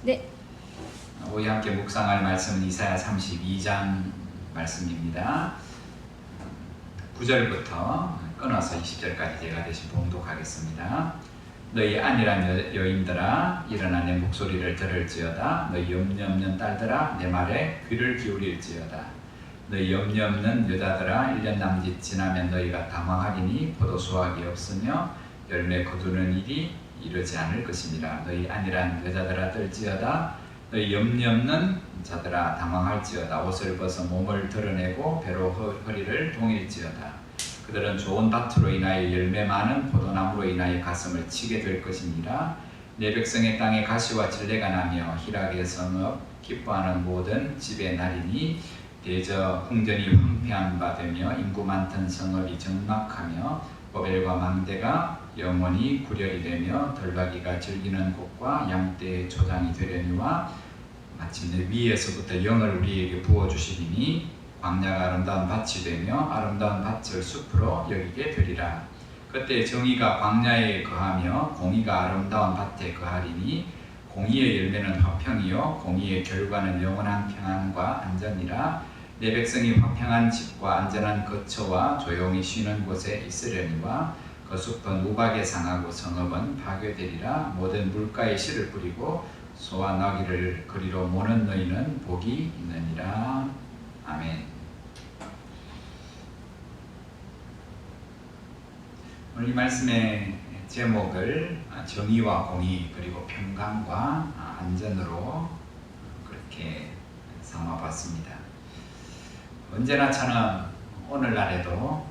네. 우리 함께 묵상할 말씀은 이사야 32장 말씀입니다. 9절부터 끊어서 20절까지 제가 대신 봉독하겠습니다. 너희 안일한 여인들아 일어나 내 목소리를 들을지어다. 너희 염려 없는 딸들아 내 말에 귀를 기울일지어다. 너희 염려 없는 여자들아 1년 남짓 지나면 너희가 당황하리니 포도 수확이 없으며 열매 거두는 일이 이르지 않을 것이니라. 너희 안일한 여자들아 떨지어다. 너희 염려 없는 자들아 당황할지어다. 옷을 벗어 몸을 드러내고 배로 허리를 동일지어다. 그들은 좋은 밭으로 인하여 열매 많은 포도나무로 인하여 가슴을 치게 될 것이니라. 내 백성의 땅에 가시와 진레가 나며 희락의 성읍 기뻐하는 모든 집의 날이니 대저 궁전이 황폐한 바 되며 인구 많던 성읍이 적막하며 보벨과 망대가 영원히 구렬이 되며 덜박이가 즐기는 곳과 양떼의 초장이 되려니와 마침내 위에서부터 영을 우리에게 부어주시리니 광야가 아름다운 밭이 되며 아름다운 밭을 숲으로 여기게 되리라. 그때 정의가 광야에 거하며 공의가 아름다운 밭에 거하리니 공의의 열매는 화평이요 공의의 결과는 영원한 평안과 안전이라. 내 백성이 화평한 집과 안전한 거처와 조용히 쉬는 곳에 있으려니와 그 숲은 우박에 상하고 성읍은 파괴되리라. 모든 물가에 씨를 뿌리고 소와 나귀를 거리로 모는 너희는 복이 있느니라. 아멘. 오늘 이 말씀의 제목을 정의와 공의 그리고 평강과 안전으로 그렇게 삼아봤습니다. 언제나 저는 오늘날에도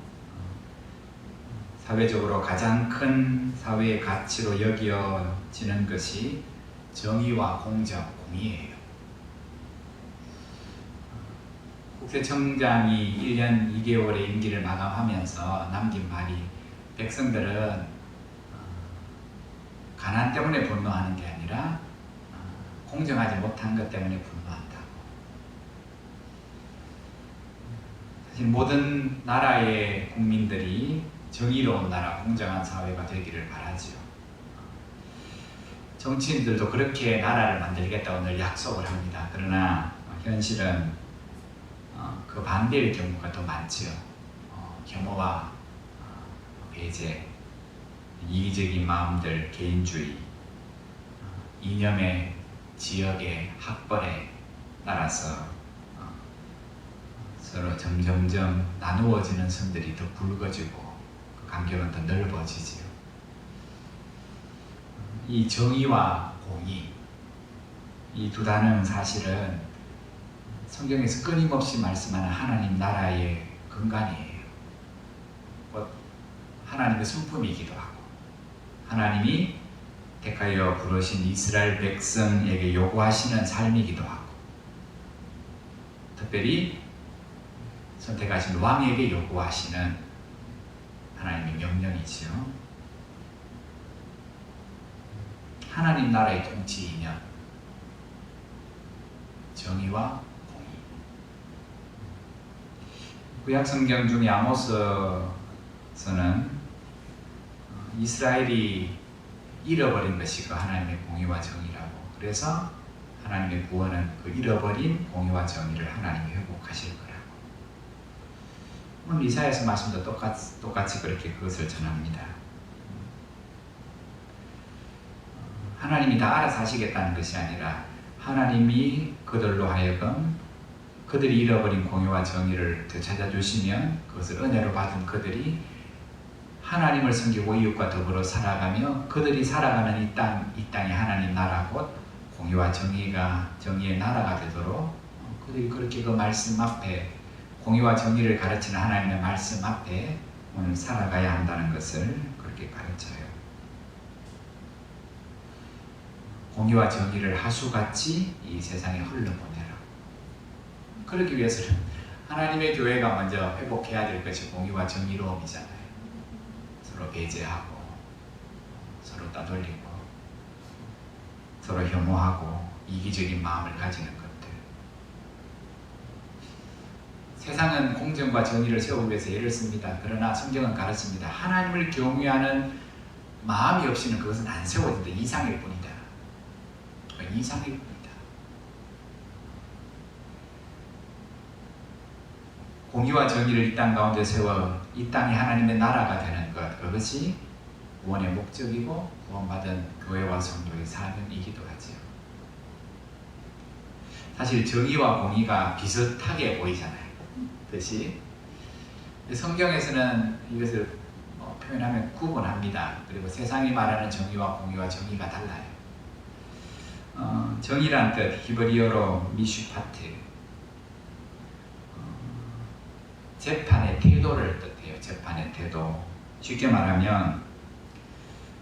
사회적으로 가장 큰 사회의 가치로 여겨지는 것이 정의와 공정, 공의예요. 국세청장이 1년 2개월의 임기를 마감하면서 남긴 말이 백성들은 가난 때문에 분노하는 게 아니라 공정하지 못한 것 때문에 분노한다고. 사실 모든 나라의 국민들이 정의로운 나라, 공정한 사회가 되기를 바라지요. 정치인들도 그렇게 나라를 만들겠다고 늘 약속을 합니다. 그러나 현실은 그 반대의 경우가 더 많지요. 혐오와 배제, 이기적인 마음들, 개인주의, 이념의 지역의 학벌에 따라서 서로 점점점 나누어지는 선들이 더 굵어지고 그 간격은 더 넓어지지요. 이 정의와 공의, 이 두 단어는 사실은 성경에서 끊임없이 말씀하는 하나님 나라의 근간이에요. 곧 하나님의 성품이기도 하고 하나님이 택하여 부르신 이스라엘 백성에게 요구하시는 삶이기도 하고 특별히 선택하신 왕에게 요구하시는 하나님의 명령이지요. 하나님 나라의 통치 이념, 정의와 공의. 구약 성경 중에 아모스서는 이스라엘이 잃어버린 것이 그 하나님의 공의와 정의라고. 그래서 하나님의 구원은 그 잃어버린 공의와 정의를 하나님이 회복하실 거라고. 오늘 이사야서 말씀도 똑같이 그렇게 그것을 전합니다. 하나님이 다 알아서 하시겠다는 것이 아니라 하나님이 그들로 하여금 그들이 잃어버린 공의와 정의를 되찾아주시면 그것을 은혜로 받은 그들이 하나님을 섬기고 이웃과 더불어 살아가며 그들이 살아가는 이 땅이 하나님 나라 곧 공의와 정의의 나라가 되도록 그들이 그렇게 그 말씀 앞에 공의와 정의를 가르치는 하나님의 말씀 앞에 오늘 살아가야 한다는 것을 그렇게 가르쳐요. 공의와 정의를 하수같이 이 세상에 흘러보내라. 그러기 위해서는 하나님의 교회가 먼저 회복해야 될 것이 공의와 정의로움이잖아요. 서로 배제하고 서로 따돌리고 서로 혐오하고 이기적인 마음을 가지는 것들. 세상은 공정과 정의를 세우기 위해서 애를 씁니다. 그러나 성경은 가르칩니다. 하나님을 경외하는 마음이 없이는 그것은 안 세워진다. 이상일 뿐이다. 이상의 겁니다. 공의와 정의를 이 땅 가운데 세워 이 땅이 하나님의 나라가 되는 것, 그것이 구원의 목적이고 구원받은 교회와 성도의 사명이기도 하지요. 사실 정의와 공의가 비슷하게 보이잖아요. 뜻이. 성경에서는 이것을 표현하면 구분합니다. 그리고 세상이 말하는 정의와 공의와 정의가 달라요. 정의란 뜻, 히브리어로 미슈파트, 재판의 태도를 뜻해요. 재판의 태도. 쉽게 말하면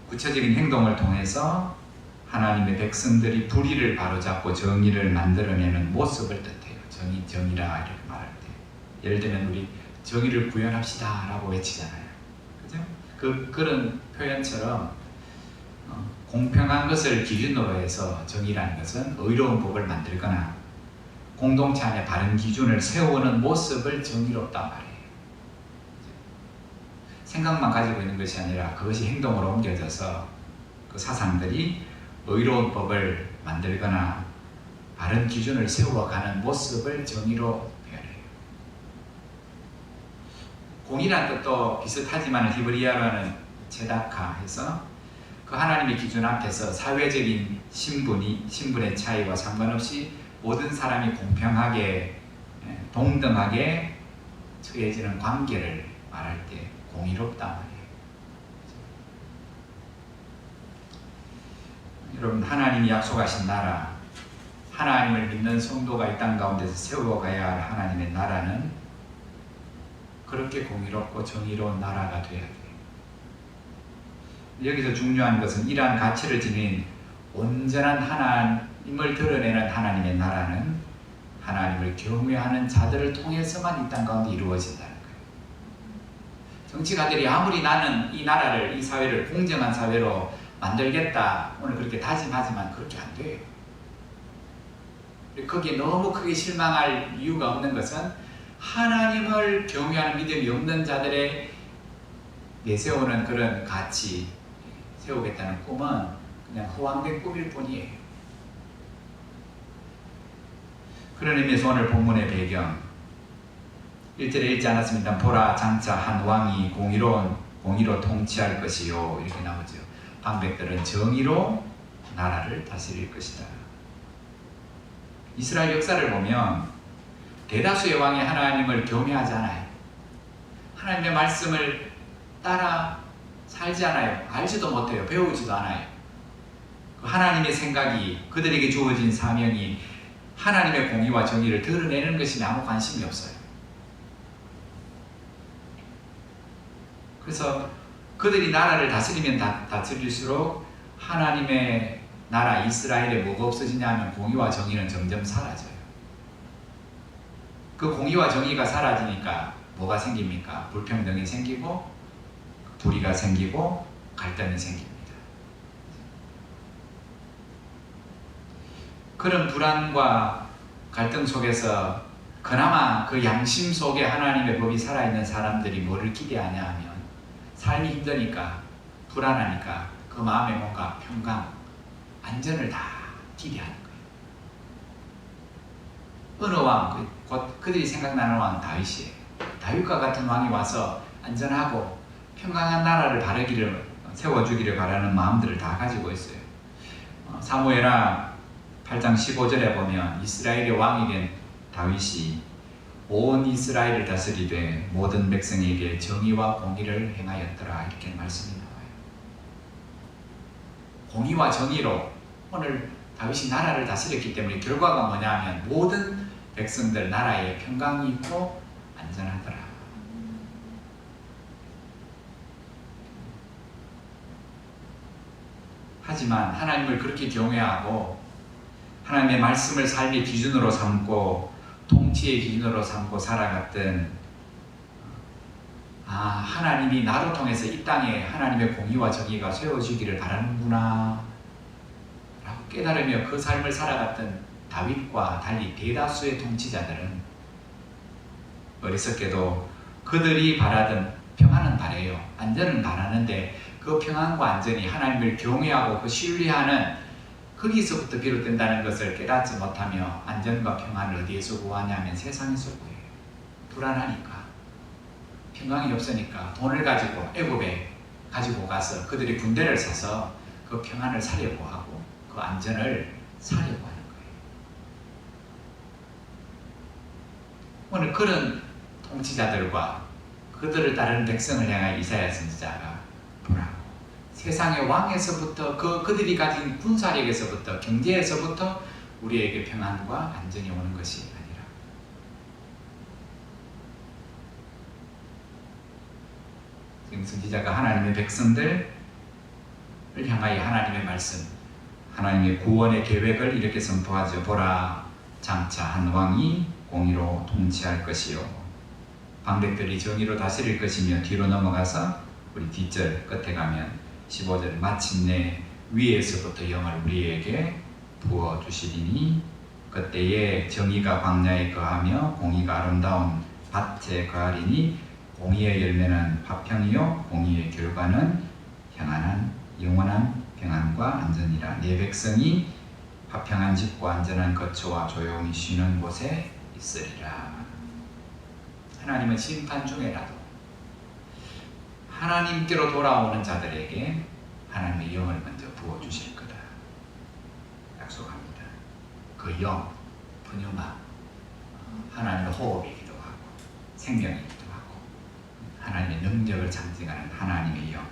구체적인 행동을 통해서 하나님의 백성들이 불의를 바로잡고 정의를 만들어내는 모습을 뜻해요. 정의라 이렇게 말할 때. 예를 들면 우리 정의를 구현합시다 라고 외치잖아요. 그죠? 그런 표현처럼 공평한 것을 기준으로 해서 정의라는 것은 의로운 법을 만들거나 공동체 안에 바른 기준을 세우는 모습을 정의롭다 말이에요. 생각만 가지고 있는 것이 아니라 그것이 행동으로 옮겨져서 그 사상들이 의로운 법을 만들거나 바른 기준을 세워가는 모습을 정의로 표현해요. 공의란 뜻도 비슷하지만 히브리어로는 제다카 해서 그 하나님의 기준 앞에서 사회적인 신분의 차이와 상관없이 모든 사람이 공평하게 동등하게 처해지는 관계를 말할 때 공의롭다 말이에요. 여러분, 하나님이 약속하신 나라, 하나님을 믿는 성도가 이 땅 가운데서 세워가야 할 하나님의 나라는 그렇게 공의롭고 정의로운 나라가 되어야 돼요. 여기서 중요한 것은 이러한 가치를 지닌 온전한 하나님을 드러내는 하나님의 나라는 하나님을 경외하는 자들을 통해서만 이 땅 가운데 이루어진다는 거예요. 정치가들이 아무리 나는 이 나라를, 이 사회를 공정한 사회로 만들겠다 오늘 그렇게 다짐하지만 그렇게 안 돼요. 거기에 너무 크게 실망할 이유가 없는 것은 하나님을 경외하는 믿음이 없는 자들의 내세우는 그런 가치, 세우겠다는 꿈은 그냥 허황된 꿈일 뿐이에요. 그런 의미에서 오늘 본문의 배경 1절에 읽지 않았습니다. 보라, 장차 한 왕이 공의로 통치할 것이요, 이렇게 나오죠. 방백들은 정의로 나라를 다스릴 것이다. 이스라엘 역사를 보면 대다수의 왕이 하나님을 경외하지 않아요. 하나님의 말씀을 따라 살지 않아요. 알지도 못해요. 배우지도 않아요. 하나님의 생각이, 그들에게 주어진 사명이 하나님의 공의와 정의를 드러내는 것이 아무 관심이 없어요. 그래서 그들이 나라를 다스리면 다스릴수록 하나님의 나라 이스라엘에 뭐가 없어지냐 하면 공의와 정의는 점점 사라져요. 그 공의와 정의가 사라지니까 뭐가 생깁니까? 불평등이 생기고 불의가 생기고 갈등이 생깁니다. 그런 불안과 갈등 속에서 그나마 그 양심 속에 하나님의 법이 살아있는 사람들이 뭐를 기대하냐 하면 삶이 힘드니까 불안하니까 그 마음에 뭔가 평강, 안전을 다 기대하는 거예요. 어느 왕, 곧 그들이 생각나는 왕 다윗이에요. 다윗과 같은 왕이 와서 안전하고 평강한 나라를 세워주기를 바라는 마음들을 다 가지고 있어요. 사무엘하 8장 15절에 보면 이스라엘의 왕이 된 다윗이 온 이스라엘을 다스리되 모든 백성에게 정의와 공의를 행하였더라, 이렇게 말씀이 나와요. 공의와 정의로 오늘 다윗이 나라를 다스렸기 때문에 결과가 뭐냐면 모든 백성들 나라에 평강이 있고 안전하더라. 하지만 하나님을 그렇게 경외하고 하나님의 말씀을 삶의 기준으로 삼고 통치의 기준으로 삼고 살아갔던 하나님이 나로 통해서 이 땅에 하나님의 공의와 정의가 세워지기를 바라는구나 라고 깨달으며 그 삶을 살아갔던 다윗과 달리 대다수의 통치자들은 어리석게도 그들이 바라던 평안은 바래요. 안전은 바라는데 그 평안과 안전이 하나님을 경외하고 그 신뢰하는 거기서부터 비롯된다는 것을 깨닫지 못하며 안전과 평안을 어디에서 구하냐면 세상에서 구해요. 불안하니까, 평강이 없으니까 돈을 가지고 애굽에 가지고 가서 그들이 군대를 사서 그 평안을 살려고 하고 그 안전을 살려고 하는 거예요. 오늘 그런 통치자들과 그들을 따르는 백성을 향하여 이사야 선지자가 보라고, 세상의 왕에서부터 그들이 가진 군사력에서부터 경제에서부터 우리에게 평안과 안전이 오는 것이 아니라, 지금 선지자가 하나님의 백성들을 향하여 하나님의 말씀, 하나님의 구원의 계획을 이렇게 선포하죠. 보라, 장차 한 왕이 공의로 통치할 것이요 방백들이 정의로 다스릴 것이며, 뒤로 넘어가서 우리 뒷절 끝에 가면 15절, 마침내 위에서부터 영을 우리에게 부어주시리니 그때에 정의가 광야에 거하며 공의가 아름다운 밭에 거하리니 공의의 열매는 화평이요 공의의 결과는 영원한 평안과 안전이라. 내 백성이 화평한 집과 안전한 거처와 조용히 쉬는 곳에 있으리라. 하나님은 심판 중에라도 하나님께로 돌아오는 자들에게 하나님의 영을 먼저 부어주실 거다 약속합니다. 그 영, 푸뉴마, 하나님의 호흡이기도 하고 생명이기도 하고 하나님의 능력을 상징하는 하나님의 영,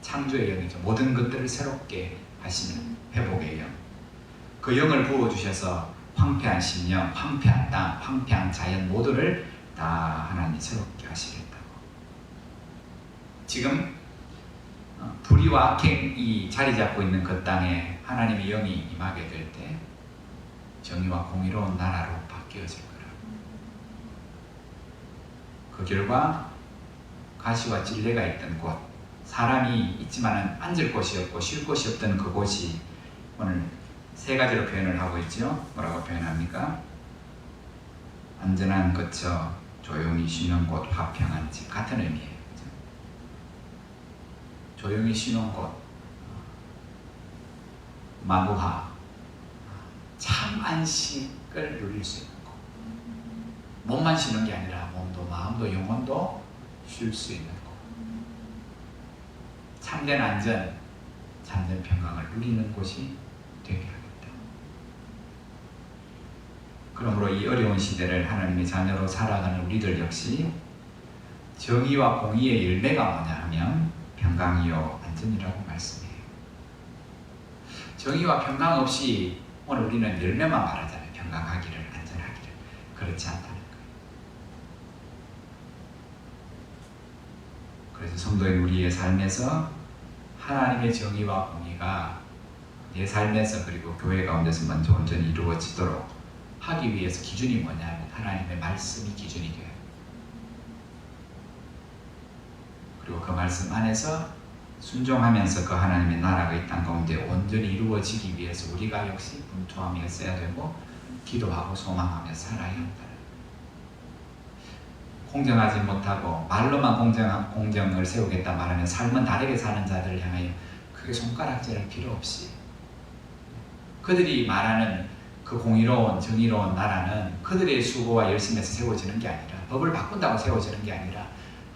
창조의 영이죠. 모든 것들을 새롭게 하시는 회복의 영, 그 영을 부어주셔서 황폐한 심령, 황폐한 땅, 황폐한 자연 모두를 다 하나님이 새롭게 하시겠다고. 지금 불의와 악행이 자리 잡고 있는 그 땅에 하나님의 영이 임하게 될 때 정의와 공의로운 나라로 바뀌어질 거라고. 그 결과 가시와 찔레가 있던 곳, 사람이 있지만 앉을 곳이 없고 쉴 곳이 없던 그곳이 오늘 세 가지로 표현을 하고 있죠. 뭐라고 표현합니까? 안전한 거처, 조용히 쉬는 곳, 화평한 집, 같은 의미예요. 그렇죠? 조용히 쉬는 곳, 마누하, 참 안식을 누릴 수 있는 곳. 몸만 쉬는 게 아니라 몸도 마음도 영혼도 쉴 수 있는 곳. 참된 안전, 참된 평강을 누리는 곳이 되게 하겠다. 그러므로 이 어려운 시대를 하나님의 자녀로 살아가는 우리들 역시 정의와 공의의 열매가 뭐냐 하면 평강이요 안전이라고 말씀해요. 정의와 평강 없이 오늘 우리는 열매만 말하잖아요. 평강하기를, 안전하기를. 그렇지 않다는 거예요. 그래서 성도인 우리의 삶에서 하나님의 정의와 공의가 내 삶에서 그리고 교회 가운데서 먼저 온전히 이루어지도록 하기 위해서 기준이 뭐냐면 하나님의 말씀이 기준이 돼요. 그리고 그 말씀 안에서 순종하면서 그 하나님의 나라가 이 땅 가운데 온전히 이루어지기 위해서 우리가 역시 분투하며 써야 되고 기도하고 소망하며 살아야 한다. 공정하지 못하고 말로만 공정을 세우겠다 말하면 삶은 다르게 사는 자들을 향하여 크게 손가락질할 필요 없이 그들이 말하는 그 공의로운 정의로운 나라는 그들의 수고와 열심에서 세워지는 게 아니라 법을 바꾼다고 세워지는 게 아니라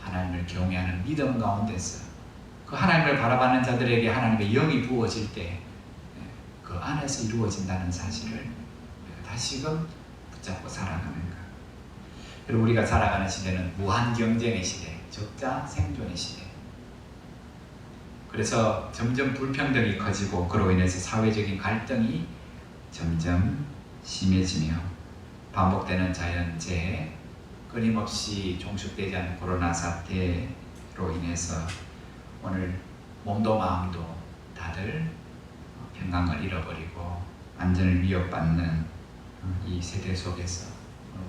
하나님을 경외하는 믿음 가운데서 그 하나님을 바라보는 자들에게 하나님의 영이 부어질 때 그 안에서 이루어진다는 사실을 다시금 붙잡고 살아가는 것. 그리고 우리가 살아가는 시대는 무한 경쟁의 시대, 적자 생존의 시대. 그래서 점점 불평등이 커지고 그로 인해서 사회적인 갈등이 점점 심해지며 반복되는 자연재해, 끊임없이 종식되지 않는 코로나 사태로 인해서 오늘 몸도 마음도 다들 평강을 잃어버리고 안전을 위협받는 이 세대 속에서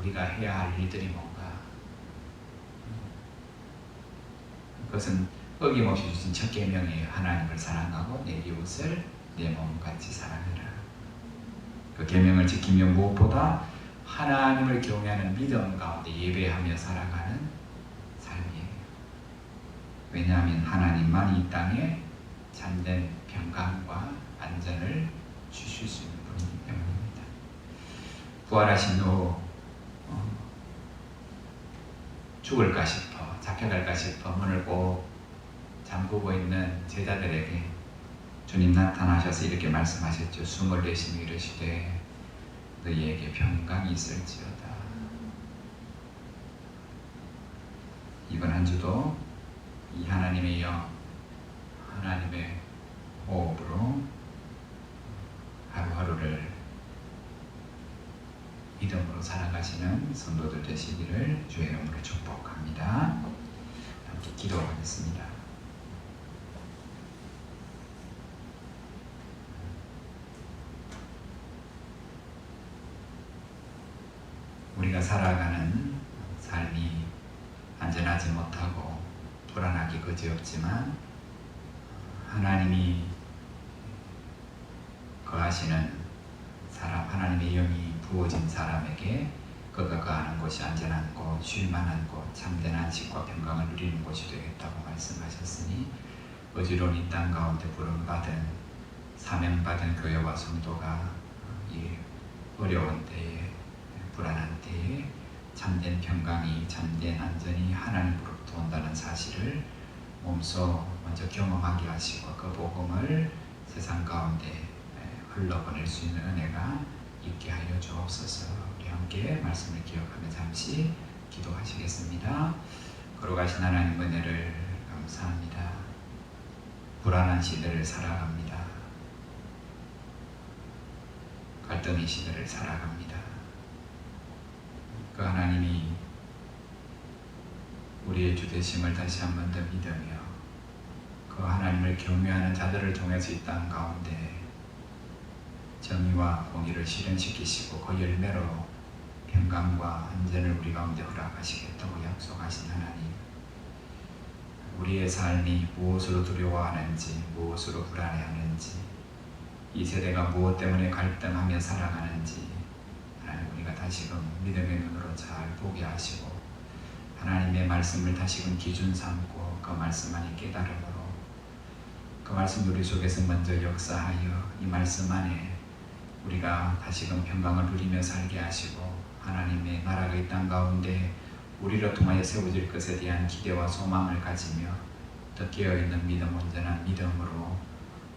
우리가 해야 할 일들이 뭔가? 그것은 어김없이 주신 첫 계명이에요. 하나님을 사랑하고 내 이웃을 내 몸같이 사랑해라. 그 계명을 지키며 무엇보다 하나님을 경외하는 믿음 가운데 예배하며 살아가는 삶이에요. 왜냐하면 하나님만이 이 땅에 참된 평강과 안전을 주실 수 있는 분이기 때문입니다. 부활하신 후 죽을까 싶어, 잡혀갈까 싶어 문을 꼭 잠그고 있는 제자들에게 주님 나타나셔서 이렇게 말씀하셨죠. 숨을 내쉬며 이르시되 너희에게 평강이 있을지어다. 이번 한 주도 이 하나님의 영, 하나님의 호흡으로 하루하루를 믿음으로 살아가시는 성도들 되시기를 주의 이름으로 축복합니다. 함께 기도하겠습니다. 우리가 살아가는 삶이 안전하지 못하고 불안하기 그지없지만 하나님이 거하시는 사람, 하나님의 영이 부어진 사람에게 그가 거하는 곳이 안전한 곳, 쉴만한 곳, 참된 안식과 평강을 누리는 곳이 되겠다고 말씀하셨으니 어지러운 이 땅 가운데 부름받은 사명받은 교회와 성도가 이 어려운 때에, 불안한 때에 참된 평강이, 참된 안전이 하나님으로부터 온다는 사실을 몸소 먼저 경험하게 하시고 그 복음을 세상 가운데 흘러보낼 수 있는 은혜가 있게 하여 주옵소서. 우리 함께 말씀을 기억하며 잠시 기도하시겠습니다. 거룩하신 하나님 은혜를 감사합니다. 불안한 시대를 살아갑니다. 갈등의 시대를 살아갑니다. 그 하나님이 우리의 주 되심을 다시 한 번 더 믿으며 그 하나님을 경외하는 자들을 통해서 이 땅 가운데 정의와 공의를 실현시키시고 그 열매로 평강과 안전을 우리 가운데 허락하시겠다고 약속하신 하나님, 우리의 삶이 무엇으로 두려워하는지, 무엇으로 불안해하는지, 이 세대가 무엇 때문에 갈등하며 살아가는지 하나님 우리가 다시금 믿음의 눈으로 잘 보게 하시고 하나님의 말씀을 다시금 기준 삼고 그 말씀 안에 깨달음으로 그 말씀 우리 속에서 먼저 역사하여 이 말씀 안에 우리가 다시금 평강을 누리며 살게 하시고 하나님의 나라가 이 땅 가운데 우리를 통하여 세워질 것에 대한 기대와 소망을 가지며 더 깨어있는 믿음, 온전한 믿음으로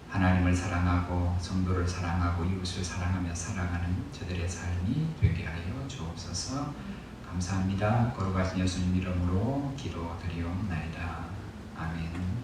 하나님을 사랑하고 성도를 사랑하고 이웃을 사랑하며 살아가는 저들의 삶이 되게 하여 주옵소서. 감사합니다. 거룩하신 예수님 이름으로 기도드리옵나이다. 아멘.